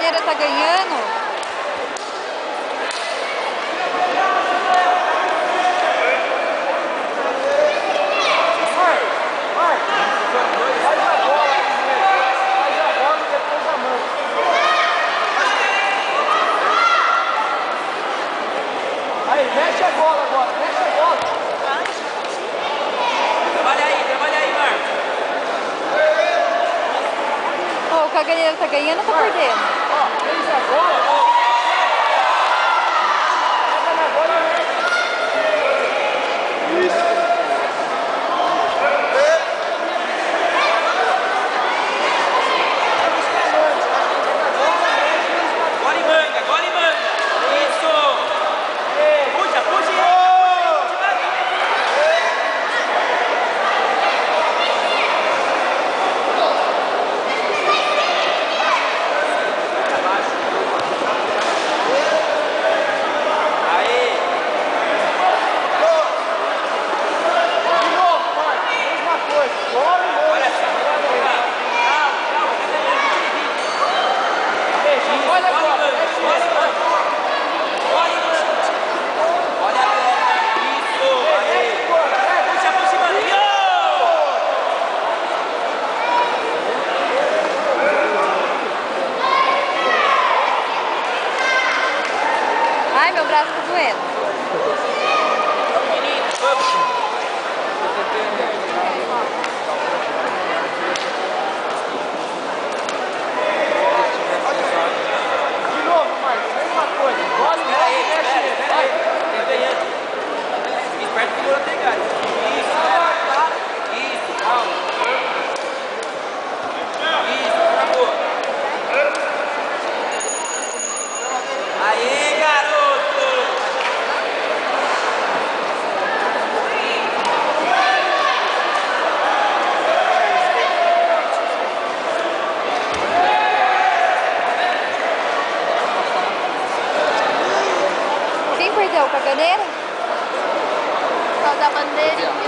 Caganeira tá ganhando. Aí, mexe a bola agora, mexe a bola. Trabalha aí, Marcos. Oh, o Caganeira tá ganhando ou tá perdendo? Ó, fez a bola. Pega na bola e mexe. Isso. Agora e manga. Isso. Puxa. Ai, meu braço tá doendo. De novo, Marcos, mesma coisa. Bola e mexe ele. Vai. Tá ganhando. Esperto que o goleiro tem gás. Isso, calma. Isso, acabou. Aê, garoto! Quem perdeu? O Caganeira? Por causa da bandeirinha.